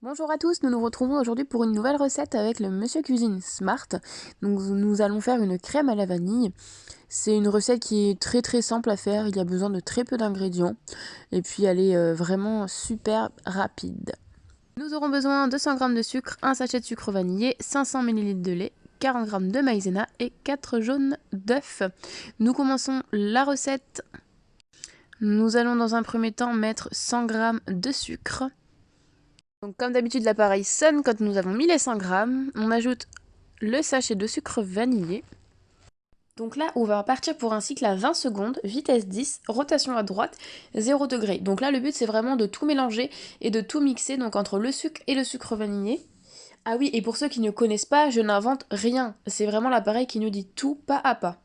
Bonjour à tous, nous nous retrouvons aujourd'hui pour une nouvelle recette avec le Monsieur Cuisine Smart. Donc nous allons faire une crème à la vanille. C'est une recette qui est très simple à faire, il y a besoin de très peu d'ingrédients et puis elle est vraiment super rapide. Nous aurons besoin de 100 g de sucre, un sachet de sucre vanillé, 500 ml de lait, 40 g de maïzena et 4 jaunes d'œufs. Nous commençons la recette. Nous allons dans un premier temps mettre 100 g de sucre. Donc comme d'habitude l'appareil sonne quand nous avons mis les 100 grammes. On ajoute le sachet de sucre vanillé. Donc là on va partir pour un cycle à 20 secondes, vitesse 10, rotation à droite, 0 degré. Donc là le but c'est vraiment de tout mélanger et de tout mixer donc entre le sucre et le sucre vanillé. Ah oui, et pour ceux qui ne connaissent pas, je n'invente rien. C'est vraiment l'appareil qui nous dit tout pas à pas.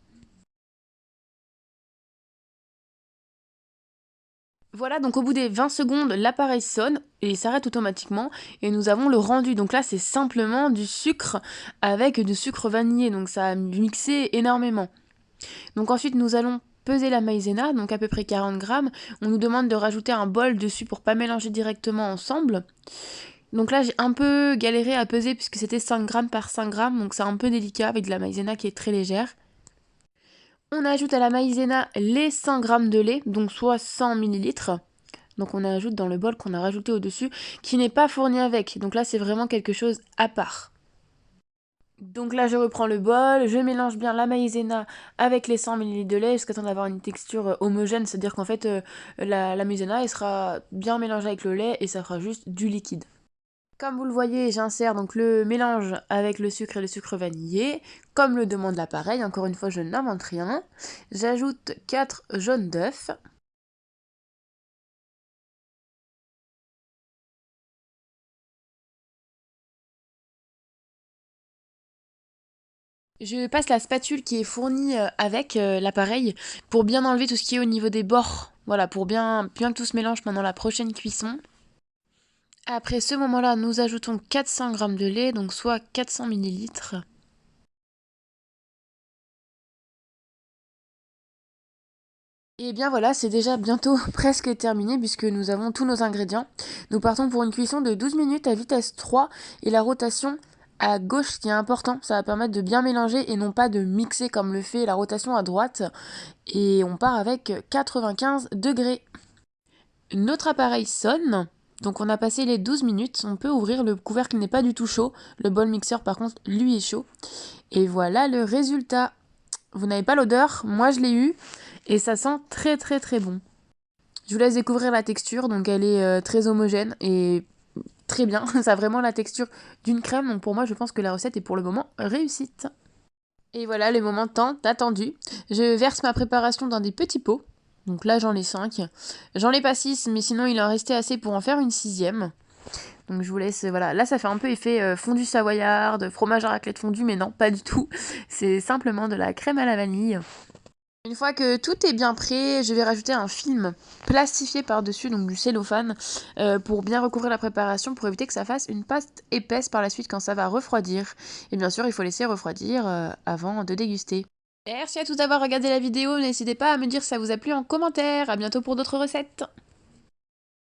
Voilà, donc au bout des 20 secondes, l'appareil sonne et s'arrête automatiquement et nous avons le rendu. Donc là, c'est simplement du sucre avec du sucre vanillé, donc ça a mixé énormément. Donc ensuite, nous allons peser la maïzena, donc à peu près 40 grammes. On nous demande de rajouter un bol dessus pour pas mélanger directement ensemble. Donc là, j'ai un peu galéré à peser puisque c'était 5 grammes par 5 grammes, donc c'est un peu délicat avec de la maïzena qui est très légère. On ajoute à la maïzena les 100 grammes de lait, donc soit 100 millilitres. Donc on ajoute dans le bol qu'on a rajouté au-dessus, qui n'est pas fourni avec. Donc là, c'est vraiment quelque chose à part. Donc là, je reprends le bol, je mélange bien la maïzena avec les 100 ml de lait jusqu'à temps d'avoir une texture homogène, c'est-à-dire qu'en fait, la maïzena, elle sera bien mélangée avec le lait et ça fera juste du liquide. Comme vous le voyez, j'insère donc le mélange avec le sucre et le sucre vanillé, comme le demande l'appareil. Encore une fois, je n'invente rien. J'ajoute 4 jaunes d'œufs. Je passe la spatule qui est fournie avec l'appareil pour bien enlever tout ce qui est au niveau des bords. Voilà, pour bien que tout se mélange pendant la prochaine cuisson. Après ce moment-là, nous ajoutons 400 g de lait, donc soit 400 millilitres. Et bien voilà, c'est déjà bientôt presque terminé puisque nous avons tous nos ingrédients. Nous partons pour une cuisson de 12 minutes à vitesse 3 et la rotation à gauche, ce qui est important, ça va permettre de bien mélanger et non pas de mixer comme le fait la rotation à droite. Et on part avec 95 degrés. Notre appareil sonne, donc on a passé les 12 minutes, on peut ouvrir, le couvercle n'est pas du tout chaud, le bol mixeur par contre lui est chaud. Et voilà le résultat. Vous n'avez pas l'odeur, moi je l'ai eu et ça sent très bon. Je vous laisse découvrir la texture, donc elle est très homogène et très bien. Ça a vraiment la texture d'une crème, donc pour moi je pense que la recette est pour le moment réussite. Et voilà le moment tant attendu. Je verse ma préparation dans des petits pots. Donc là j'en ai 5. J'en ai pas 6, mais sinon il en restait assez pour en faire une 6e. Donc je vous laisse, voilà. Là ça fait un peu effet fondu savoyard, de fromage à raclette fondu, mais non, pas du tout. C'est simplement de la crème à la vanille. Une fois que tout est bien prêt, je vais rajouter un film plastifié par-dessus, donc du cellophane, pour bien recouvrir la préparation, pour éviter que ça fasse une pâte épaisse par la suite quand ça va refroidir. Et bien sûr, il faut laisser refroidir avant de déguster. Merci à tous d'avoir regardé la vidéo, n'hésitez pas à me dire si ça vous a plu en commentaire, à bientôt pour d'autres recettes.